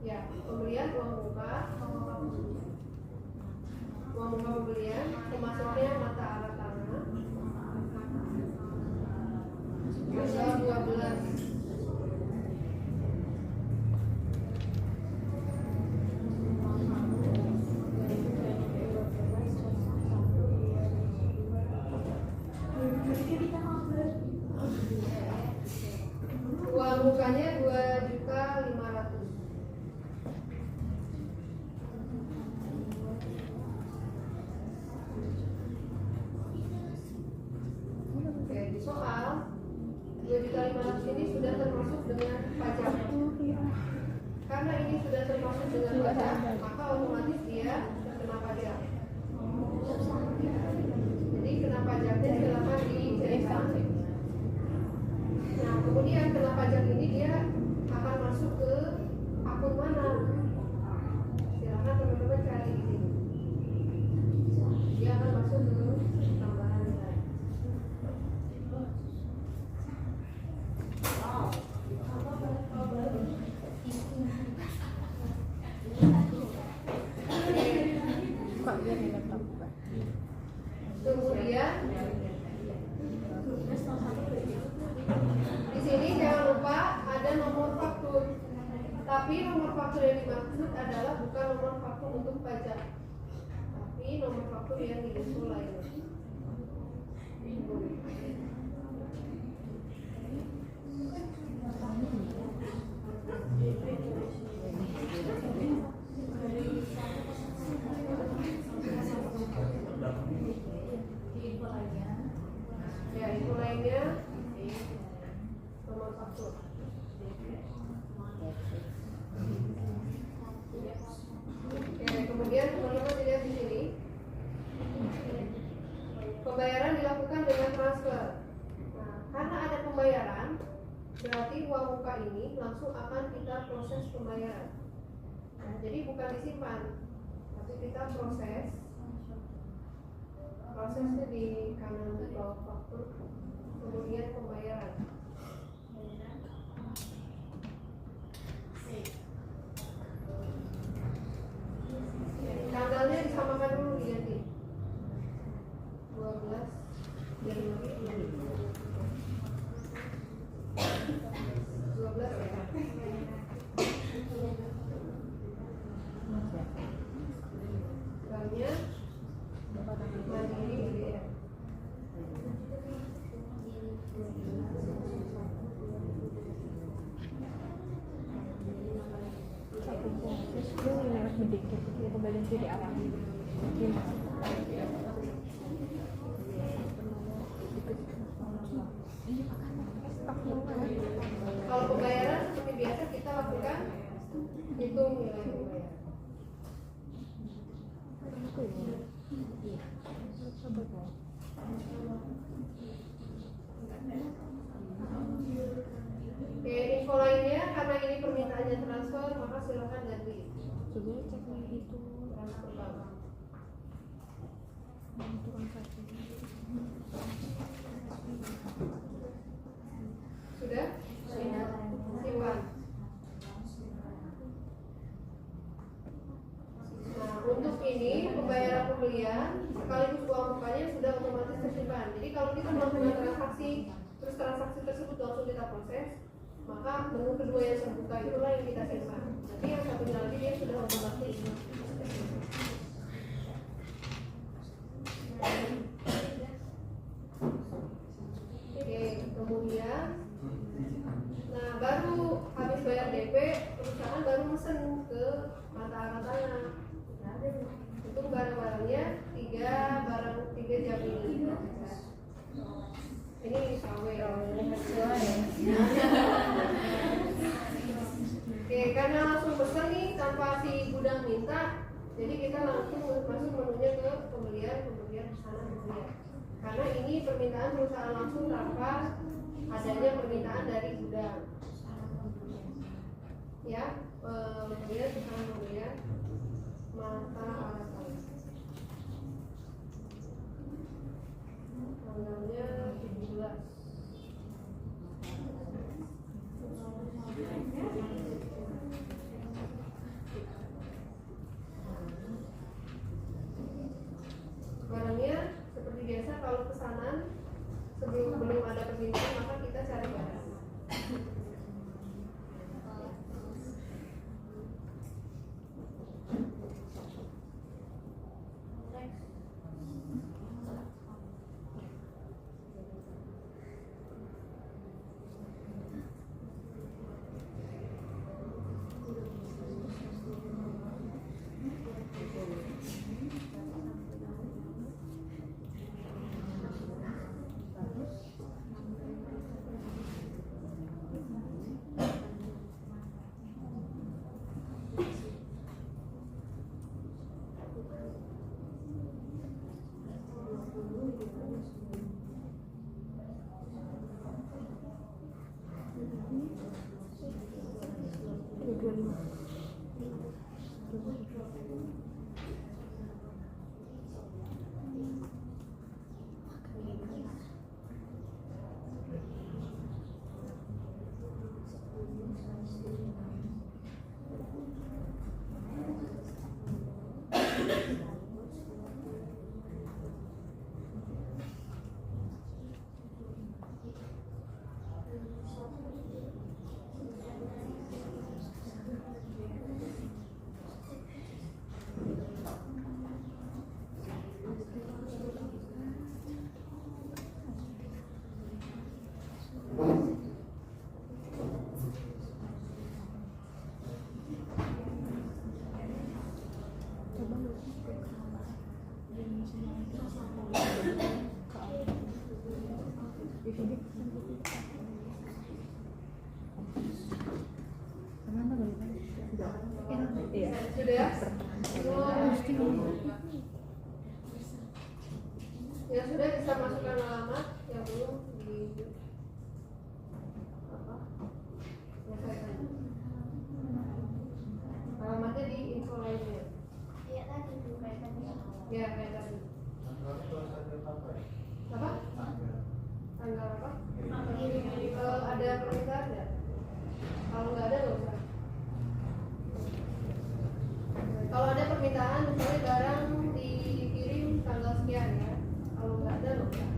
ya pembelian uang muka pembelian, termasuknya mata alat tanah. Uang mukanya 2.500.000. Oke, di soal 2.500.000 ini sudah termasuk dengan pajak. Karena ini sudah termasuk dengan pajak, maka otomatis dia terkena pajak. Jadi kena pajaknya silakan dicairkan. Nah, kemudian kena pajak ini dia akan masuk ke akun mana? Silakan teman-teman cari di sini. Dia akan masuk ke tambahan nilai. Kok dia di laptop? Kemudian di sini jangan lupa ada nomor faktur. Tapi nomor faktur yang dimaksud adalah bukan nomor faktur untuk pajak, tapi nomor faktur yang diusul lainnya. Ya, itu lainnya nomor faktur. Oke, kemudian teman-teman lihat di sini. Pembayaran dilakukan dengan transfer. Nah, karena ada pembayaran, berarti uang muka ini langsung akan kita proses pembayaran. Nah, jadi bukan disimpan, tapi kita proses. Prosesnya di kanan bawah faktur, kemudian pembayaran. Tanggalnya disamakan dulu diganti 12 Januari 12 ya. Banknya Mandiri BDR. Kalau pembayaran seperti biasa kita lakukan hitung nilai pembayaran. Oke, info lainnya karena ini permintaannya transfer, maka silakan ganti. Coba cek itu Transfer bank. Sudah? Simpan. Nah, untuk ini pembayaran pembelian sekaligus uang mukanya sudah otomatis tersimpan. Jadi kalau kita melakukan transaksi, terus transaksi tersebut langsung kita proses, maka menu kedua yang terbuka itulah yang kita simpan. Nanti yang satunya lagi dia sudah otomatis. Oke, kemudian nah baru habis bayar DP, perusahaan baru mesen ke mata tanah. Itu barang-barangnya 3 jam ini. Ini KW. Oke, karena langsung pesen nih tanpa si gudang minta, jadi kita langsung masuk menunya ke pembelian pesanan pembelian. Karena ini permintaan perusahaan langsung tanpa adanya permintaan dari gudang. Ya, pembelian pesanan pembelian mata alat tanah. Tanggalnya 17. Barangnya seperti biasa kalau pesanan belum ada permintaan maka kita cari barang. Apa? Tanggal apa? Ada permintaan nggak? Kalau nggak ada nggak usah. Kalau ada permintaan, misalnya barang dikirim tanggal sekian ya. Kalau nggak ada nggak usah.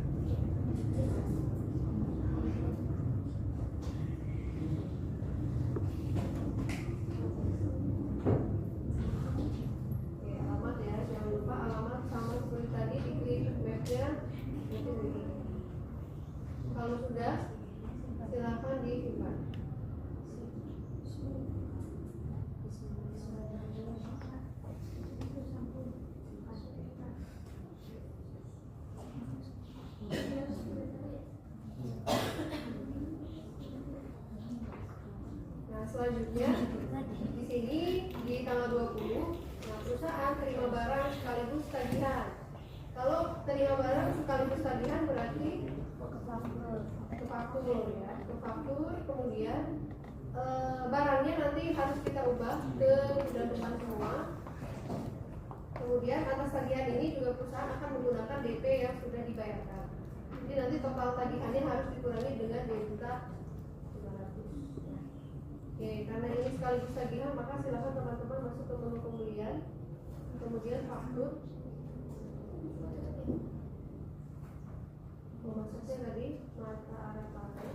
Oke, alamat ya, jangan lupa alamat sama seperti tadi diklik webnya. Kalau sudah, silakan disimpan. Nah, selanjutnya di sini di tanggal 20, nah perusahaan terima barang sekaligus tagihan. Kalau terima barang sekaligus tagihan berarti ke faktur ya, ke faktur, kemudian barangnya nanti harus kita ubah ke bulan depan semua. Kemudian atas tagihan ini juga perusahaan akan menggunakan DP yang sudah dibayarkan. Jadi nanti total tagihannya harus dikurangi dengan 2.500.000. Oke, karena ini sekaligus tagihan, maka silakan teman-teman masuk ke menu pembelian, kemudian faktur. Masuknya tadi mata arah pakai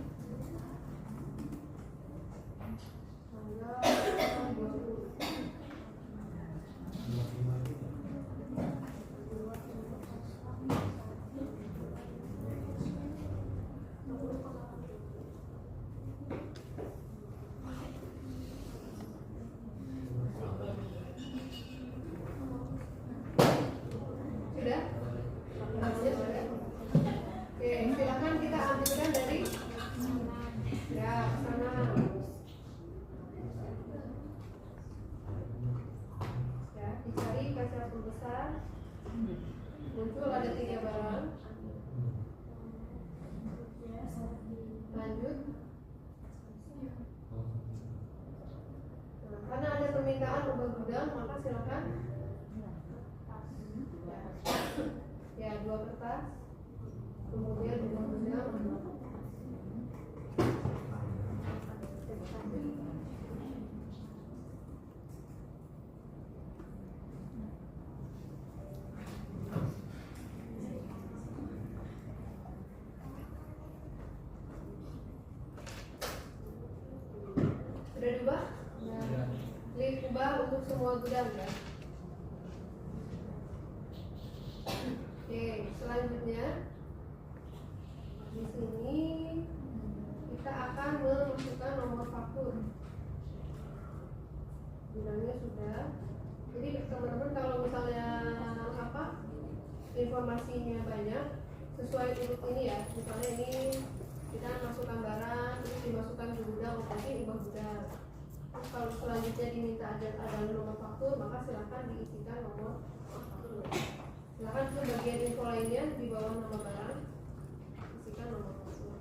tanggal 20. Sudah? Hasilnya sudah? Oke, silakan kita ambilkan dari ya sana. Ya, dicari kaca pembesar. Muncul ada 3 barang. Lanjut. Nah, karena ada permintaan ubah gudang, maka silakan. Ya, 2 kertas. Kemudian ubah gudang. Sudah diubah? Klik ubah untuk semua gudang ya. Oke, selanjutnya di sini kita akan memasukkan nomor faktur. Gudangnya sudah. Jadi teman-teman kalau misalnya informasinya banyak, sesuai urut ini ya. Misalnya ini kita masukkan barang, terus dimasukkan ke gudang, nanti ubah gudang. Terus kalau selanjutnya diminta ada nomor faktur, maka silakan diisikan nomor faktur. Silakan ke bagian info lainnya di bawah nama barang, isikan nomor faktur.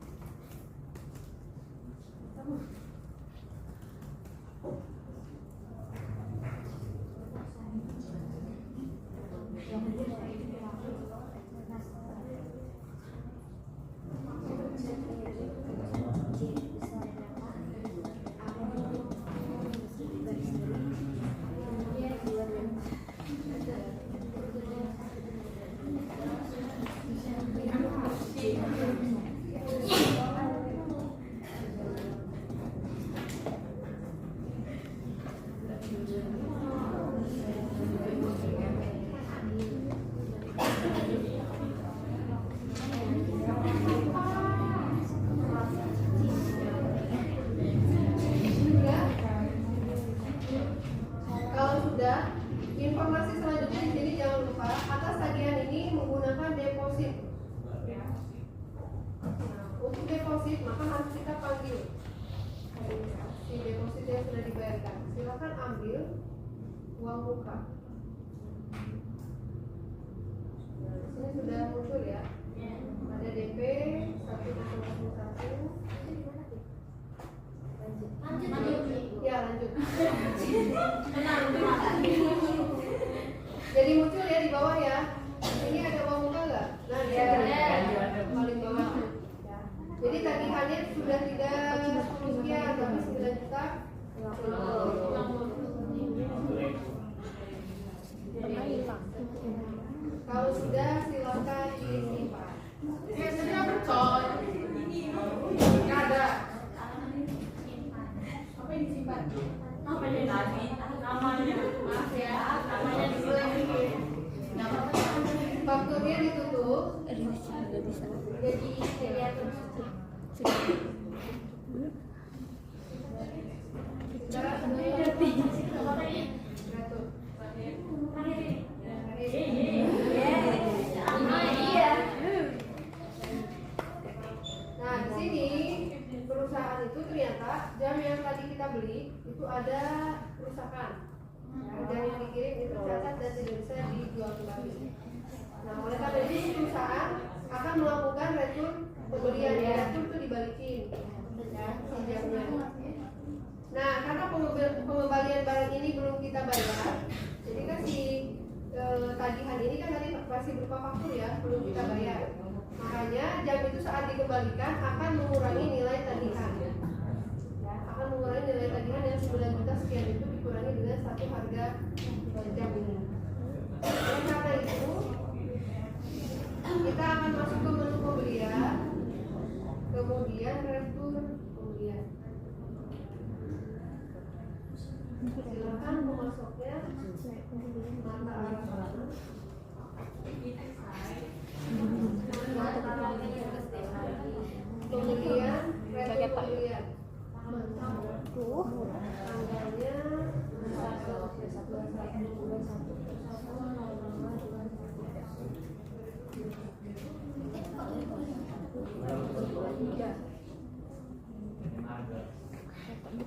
Informasi selanjutnya di sini jangan lupa atas tagihan ini menggunakan deposit. Nah, untuk deposit maka harus kita panggil si deposit yang sudah dibayarkan. Silakan ambil uang muka. Nah, di sini sudah muncul ya. Ada DP 101. Ya lanjut. Jadi muncul ya di bawah ya. Ini ada uang muka nggak? Jadi tagihannya sudah tidak 10 sekian, tapi 9 juta. Kalau sudah silakan disimpan. Saya percaya. Nggak ada. Apa yang disimpan? Namanya tadi. Namanya. Maaf ya. Namanya disulit. Fakturnya ditutup. Jadi terus. Nah, di sini perusahaan itu ternyata jam yang tadi kita beli itu ada kerusakan. Jam yang dikirim itu tercatat dan tidak bisa dijual kembali. Nah, oleh karena itu perusahaan akan melakukan retur pembelian. Retur itu dibalikin, ya, si jamnya. Nah, karena pengembalian barang ini belum kita bayar, jadi kan si tagihan ini kan tadi masih berupa faktur ya, belum kita bayar. Makanya jam itu saat dikembalikan akan mengurangi nilai tagihan. Ya, akan mengurangi nilai tagihan yang 9 juta sekian itu dikurangi dengan satu harga jam ini. Oleh karena itu kita akan masuk ke menu pembelian, kemudian retur pembelian. Silakan memasuknya mata arah sana. Pembelian, retur pembelian. Tanggalnya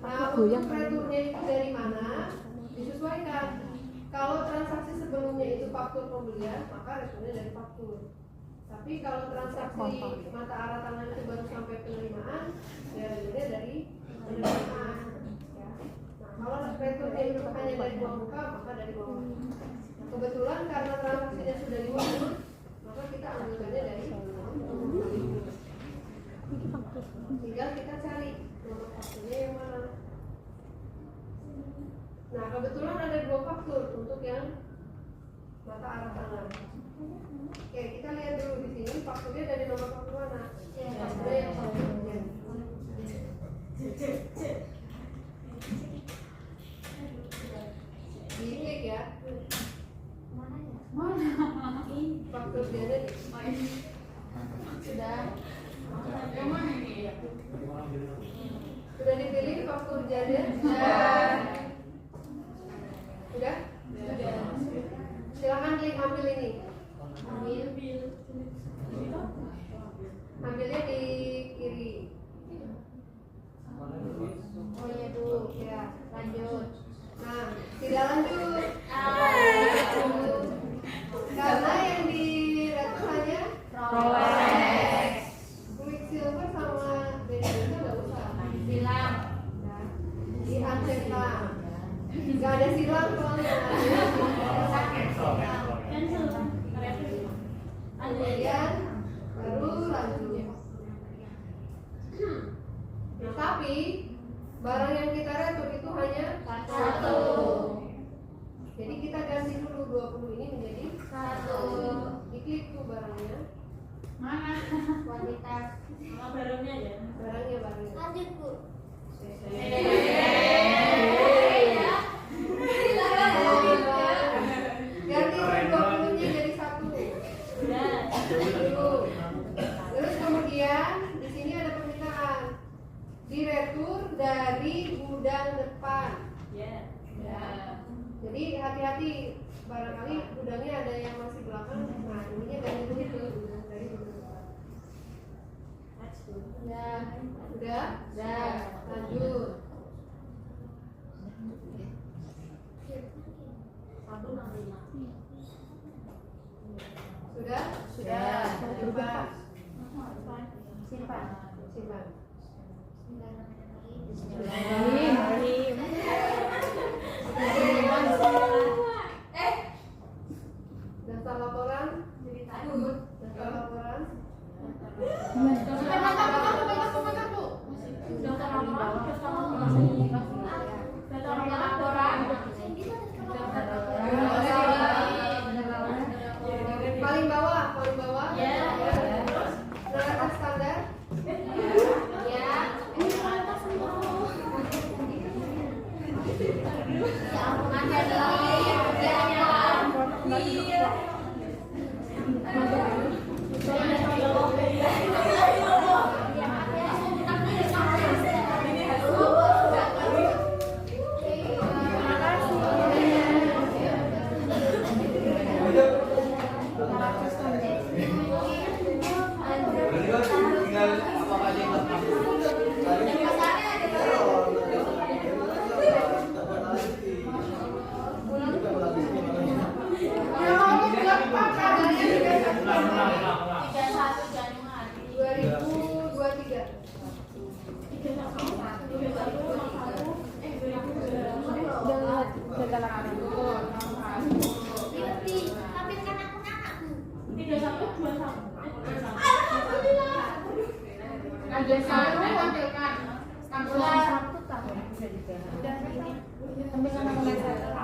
Nah, untuk returnya itu dari mana? Disesuaikan. Kalau transaksi sebelumnya itu faktur pembelian, maka returnya dari faktur. Tapi kalau transaksi mata arah tangan itu baru sampai penerimaan, ya returnya dari penerimaan. Ya. Nah, kalau returnya itu hanya dari uang muka, maka dari uang muka. Nah, kebetulan karena transaksinya sudah di uang muka, maka kita ambilkannya dari uang muka. Tinggal kita cari nomor fakturnya yang mana. Nah, kebetulan ada 2 faktur untuk yang mata arah tangan. Oke, kita lihat dulu di sini fakturnya dari nomor faktur mana? Fakturnya yang fakturnya. Diklik ya. Faktur dia sudah. Yang mana ini? Sudah dipilih faktur jada? Sudah? Silakan klik ambil ini. Ambilnya di kiri. Oh iya dulu, ya lanjut. Nah, tidak lanjut. Karena yang di retur hanya Rolex. Quicksilver sama beda-beda nggak usah. Silang. Di Anceta. Nggak ada silang soalnya. Kemudian baru lanjut. Nah, tapi barang yang kita retur itu hanya 1. Jadi kita ganti dulu 20 ini menjadi 1. Diklik tuh barangnya. Mana? Kuantitas. Sama barangnya ya? Barangnya. Lanjut, Bu. Ganti 20-nya jadi 1. Terus kemudian di sini ada permintaan diretur dari gudang depan. Ya. Jadi hati-hati, barangkali gudangnya ada yang masih belakang. Nah, ininya ganti dulu ke gudang dari gudang depan. Sudah. Lanjut. Sudah. Simpan. Daftar laporan. Daftar laporan. Tampilkan, tampilkan. Satu tahun. Udah ini. Tampilkan nama saya.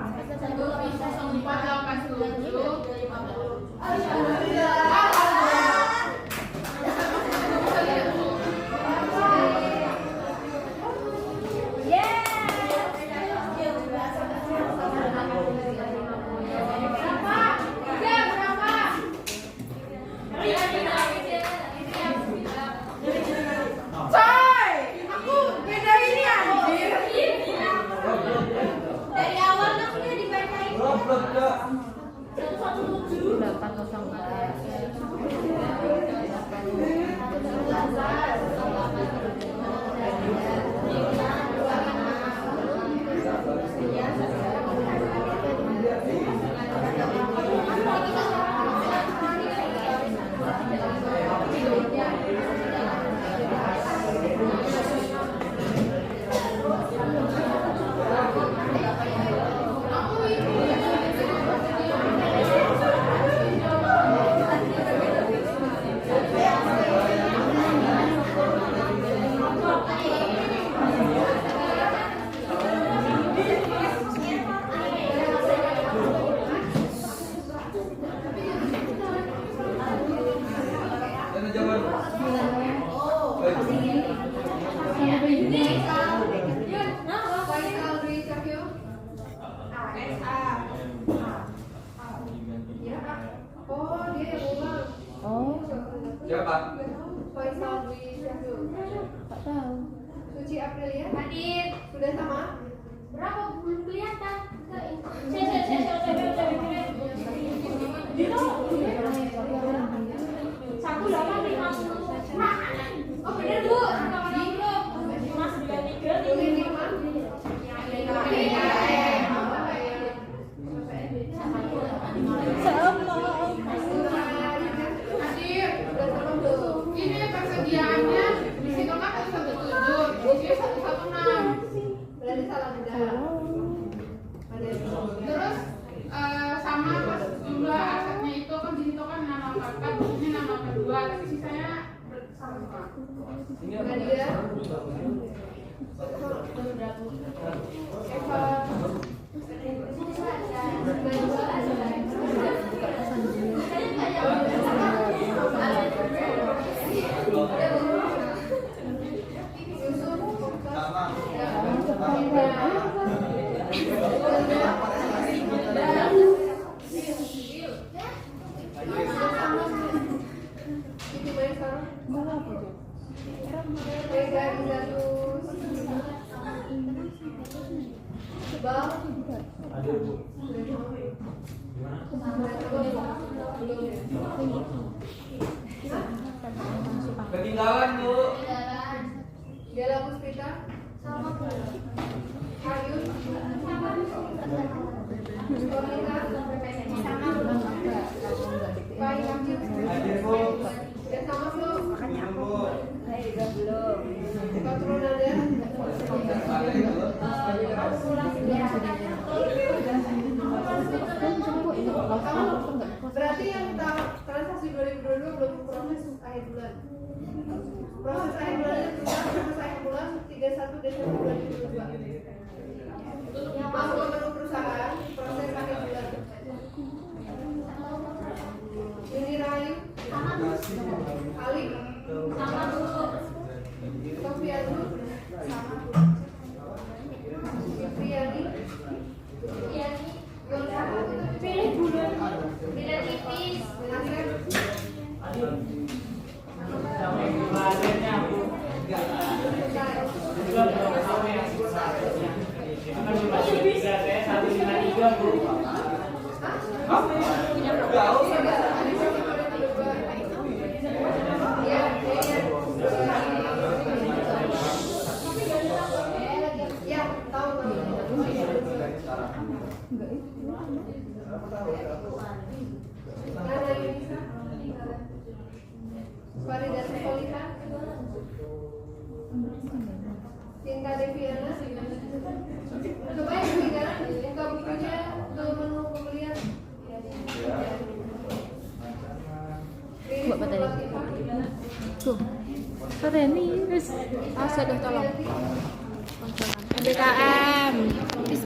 2 Sore nih wis Sudah tolong. MBKM